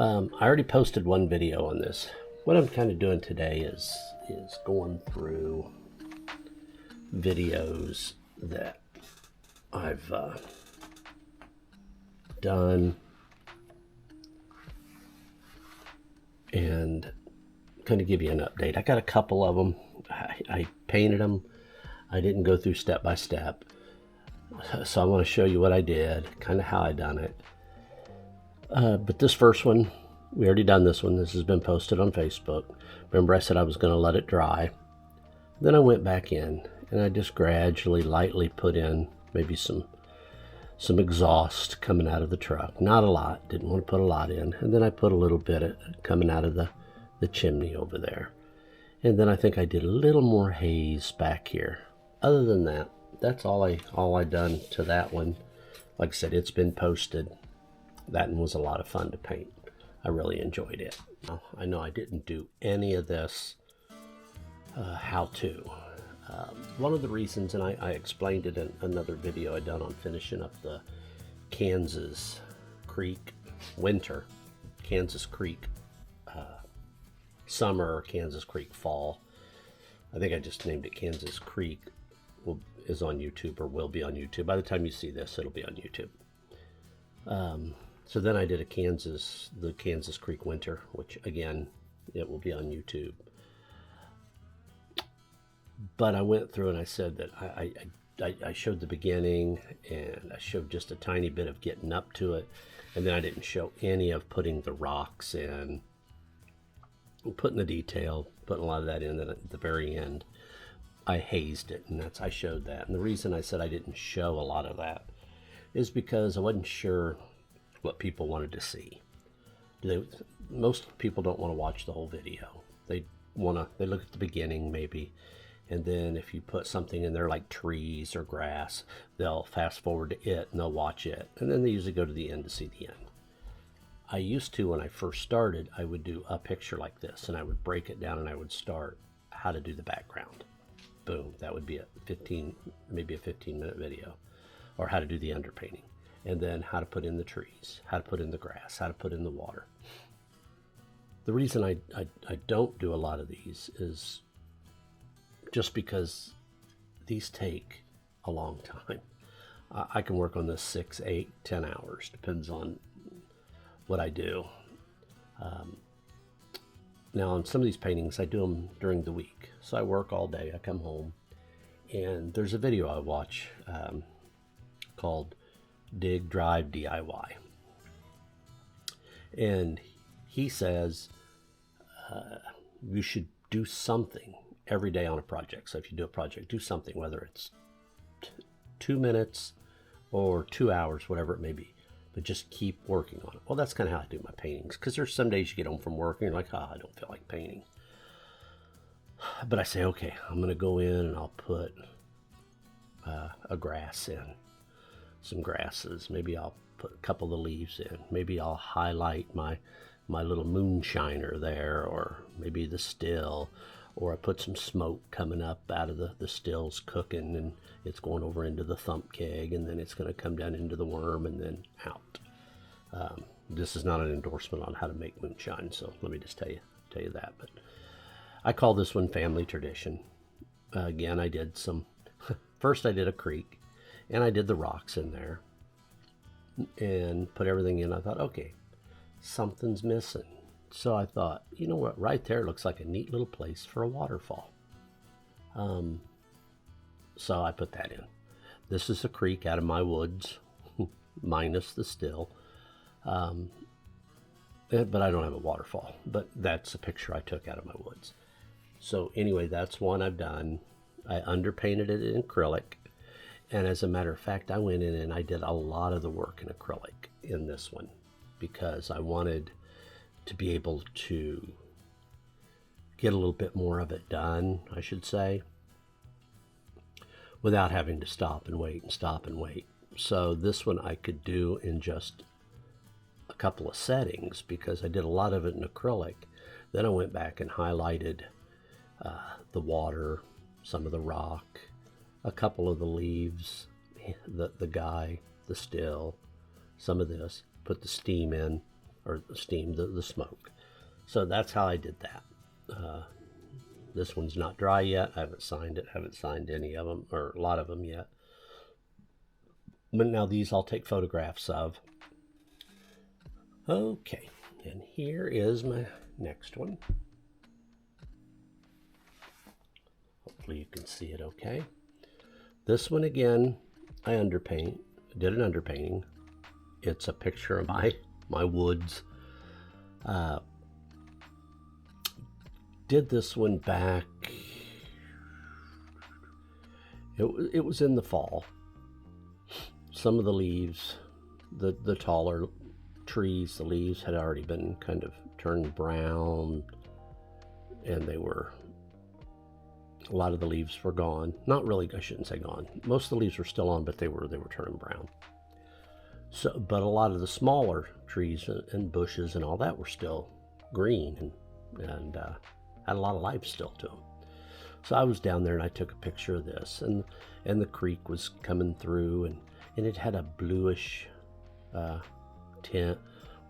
I already posted one video on this. What I'm kind of doing today is going through videos that I've done and kind of give you an update. I got a couple of them. I painted them. I didn't go through step by step. So I want to show you what I did, kind of how I done it. But this first one, we already done this one. This has been posted on Facebook. Remember I said I was going to let it dry. Then I went back in and I just gradually, lightly put in maybe some exhaust coming out of the truck. Not a lot, didn't want to put a lot in. And then I put a little bit coming out of the chimney over there. And then I think I did a little more haze back here. Other than that, that's all I done to that one. Like I said, it's been posted. That one was a lot of fun to paint. I really enjoyed it. Now, I know I didn't do any of this how-to. One of the reasons, and I explained it in another video I done on finishing up the Kansas Creek winter, Kansas Creek summer, or Kansas Creek fall. I think I just named it Kansas Creek. Is on YouTube, or will be on YouTube. By the time you see this, it'll be on YouTube. So then I did the Kansas Creek winter, which again, it will be on YouTube. But I went through and I said that I showed the beginning, and I showed just a tiny bit of getting up to it, and then I didn't show any of putting the rocks in, putting the detail, putting a lot of that in. Then at the very end, I hazed it, and I showed that. And the reason I said I didn't show a lot of that is because I wasn't sure what people wanted to see. Most people don't want to watch the whole video. They look at the beginning maybe, and then if you put something in there like trees or grass, they'll fast forward to it and they'll watch it, and then they usually go to the end to see the end. I used to, when I first started, I would do a picture like this, and I would break it down, and I would start how to do the background. Boom, that would be maybe a 15-minute video, or how to do the underpainting, and then how to put in the trees, how to put in the grass, how to put in the water. The reason I don't do a lot of these is just because these take a long time. I can work on this 6, 8, 10 hours, depends on what I do. Now on some of these paintings, I do them during the week. So I work all day, I come home, and there's a video I watch called Dig Drive DIY. And he says you should do something every day on a project. So if you do a project, do something, whether it's 2 minutes or 2 hours, whatever it may be. But just keep working on it. Well, that's kind of how I do my paintings, because there's some days you get home from work and you're like, I don't feel like painting. But I say, okay, I'm going to go in and I'll put a grass in, some grasses. Maybe I'll put a couple of the leaves in. Maybe I'll highlight my little moonshiner there, or maybe the still, or I put some smoke coming up out of the stills cooking, and it's going over into the thump keg, and then it's going to come down into the worm and then out. This is not an endorsement on how to make moonshine, so let me just tell you that. But I call this one family tradition. Again, I did first I did a creek, and I did the rocks in there and put everything in. I thought, okay, something's missing. So I thought, you know what, right there looks like a neat little place for a waterfall. So I put that in. This is a creek out of my woods, minus the still. But I don't have a waterfall. But that's a picture I took out of my woods. So anyway, that's one I've done. I underpainted it in acrylic. And as a matter of fact, I went in and I did a lot of the work in acrylic in this one, because I wanted to be able to get a little bit more of it done, I should say, without having to stop and wait. So this one I could do in just a couple of settings, because I did a lot of it in acrylic. Then I went back and highlighted the water, some of the rock, a couple of the leaves, the still, some of this, put the steam in, or steam, the smoke. So that's how I did that. This one's not dry yet. I haven't signed it. Haven't signed any of them, or a lot of them yet. But now these I'll take photographs of. Okay, and here is my next one. Hopefully you can see it okay. This one again, I underpaint. Did an underpainting. It's a picture of my woods. Did this one back. It was in the fall. Some of the leaves, the taller trees, the leaves had already been kind of turned brown, and they were, a lot of the leaves were gone. Not really, I shouldn't say gone. Most of the leaves were still on, but they were turning brown. So, but a lot of the smaller trees and bushes and all that were still green and had a lot of life still to them. So I was down there and I took a picture of this, and the creek was coming through, and it had a bluish tint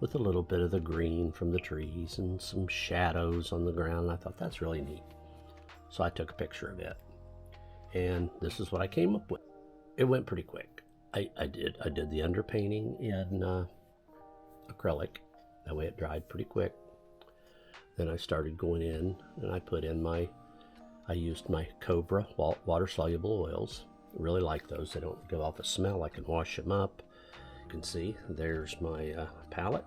with a little bit of the green from the trees and some shadows on the ground. I thought that's really neat. So I took a picture of it, and this is what I came up with. It went pretty quick. I did the underpainting in acrylic. That way it dried pretty quick. Then I started going in and I put in I used my Cobra water soluble oils. I really like those. They don't give off a smell. I can wash them up. You can see there's my palette.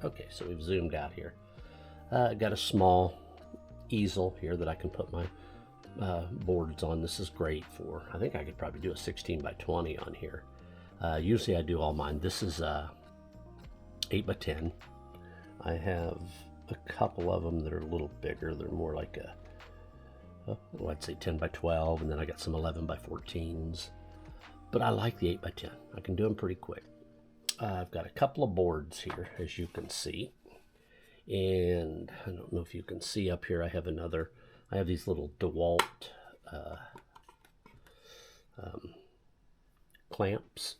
Okay, so we've zoomed out here. Got a small easel here that I can put my boards on. This is great for, I think I could probably do a 16 by 20 on here. Usually I do all mine. This is 8 by 10. I have a couple of them that are a little bigger. They're more like well, I'd say 10 by 12, and then I got some 11 by 14s. But I like the 8 by 10. I can do them pretty quick. I've got a couple of boards here, as you can see. And I don't know if you can see up here, I have these little DeWalt clamps,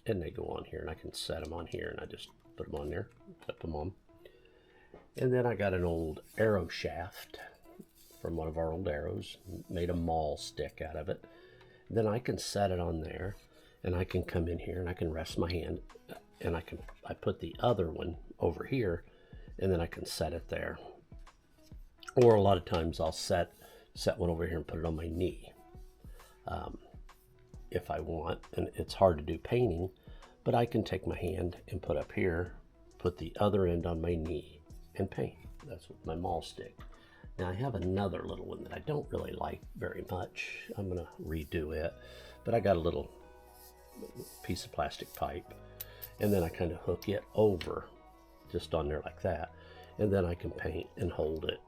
and they go on here, and I can set them on here, and I just put them on there, clip them on. And then I got an old arrow shaft from one of our old arrows, made a maul stick out of it. And then I can set it on there, and I can come in here and I can rest my hand, and I put the other one over here, and then I can set it there. Or a lot of times I'll set one over here and put it on my knee if I want. And it's hard to do painting, but I can take my hand and put up here, put the other end on my knee, and paint. That's with my maul stick. Now I have another little one that I don't really like very much. I'm gonna redo it, but I got a little piece of plastic pipe, and then I kind of hook it over just on there like that, and then I can paint and hold it.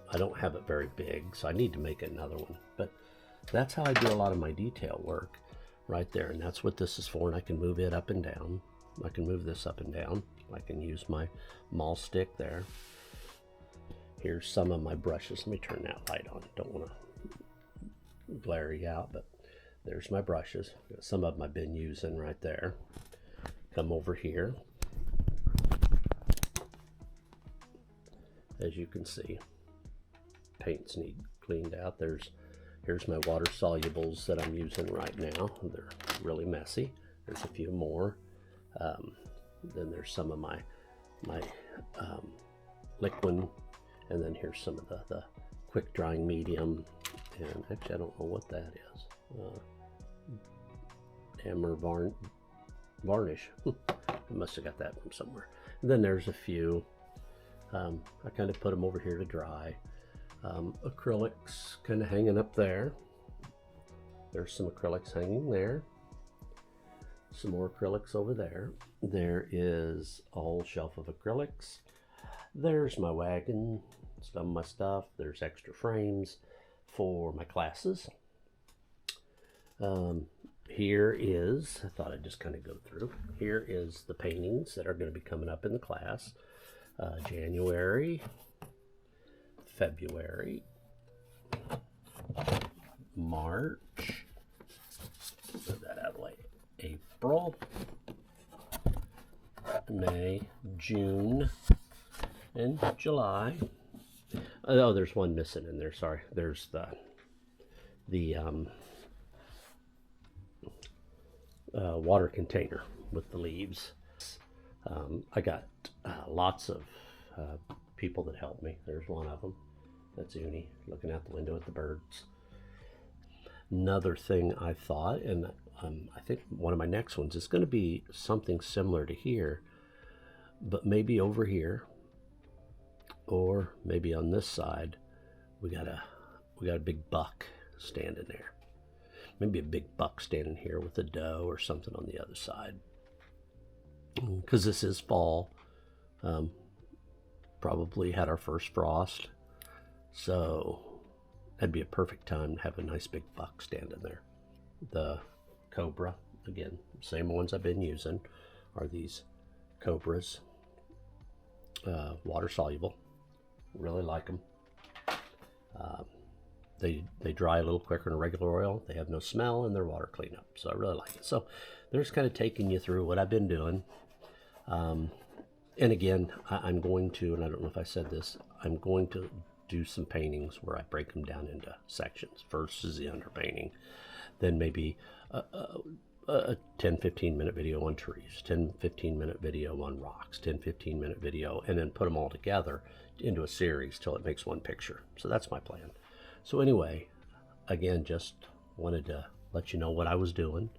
I don't have it very big, so I need to make another one, but that's how I do a lot of my detail work right there, and that's what this is for. And I can move it up and down. I can move this up and down. I can use my maul stick there. Here's some of my brushes. Let me turn that light on. Don't want to glare you out, but there's my brushes. Some of them I've been using right there. Come over here. As you can see, paints need cleaned out. Here's my water solubles that I'm using right now. They're really messy. There's a few more. Then there's some of my liquid, and then here's some of the quick drying medium. And actually, I don't know what that is. Hammer varnish. I must have got that from somewhere. And then there's a few. I kind of put them over here to dry. Acrylics kind of hanging up there. There's some acrylics hanging there. Some more acrylics over there. There is a whole shelf of acrylics. There's my wagon, some of my stuff. There's extra frames for my classes. Here is, I thought I'd just kind of go through. Here is the paintings that are going to be coming up in the class. January, February, March, put that out of the way, April, May, June, and July. Oh, there's one missing in there. Sorry. There's the water container with the leaves. I got lots of people that helped me. There's one of them. That's Uni looking out the window at the birds. Another thing I thought, and I think one of my next ones is going to be something similar to here, but maybe over here, or maybe on this side, we got a big buck standing there. Maybe a big buck standing here with a doe or something on the other side. Because this is fall, probably had our first frost, so that'd be a perfect time to have a nice big buck standing there. The Cobra, again, same ones I've been using, are these Cobras, water soluble. Really like them. They dry a little quicker than regular oil. They have no smell and they're water cleanup, so I really like it. So they're just kind of taking you through what I've been doing. And again, I'm going to, and I don't know if I said this, I'm going to do some paintings where I break them down into sections. First is the underpainting, then maybe a 10-15 minute video on trees, 10-15 minute video on rocks, 10-15 minute video, and then put them all together into a series till it makes one picture. So that's my plan. So anyway, again, just wanted to let you know what I was doing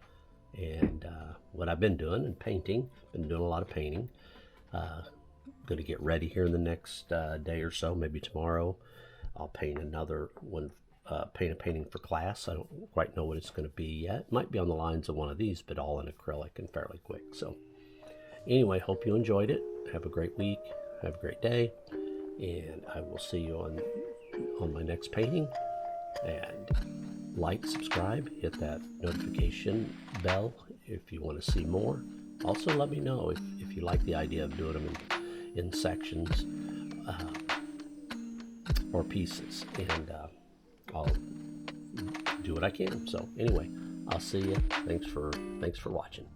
and what I've been doing and painting. Been doing a lot of painting. Going to get ready here in the next day or so, maybe tomorrow. I'll paint another one, paint a painting for class. I don't quite know what it's going to be yet. It might be on the lines of one of these, but all in acrylic and fairly quick. So anyway, hope you enjoyed it. Have a great week. Have a great day. And I will see you on my next painting. And like, subscribe, hit that notification bell if you want to see more. Also, let me know if you like the idea of doing them in sections or pieces, and I'll do what I can. So anyway, I'll see you. Thanks for watching.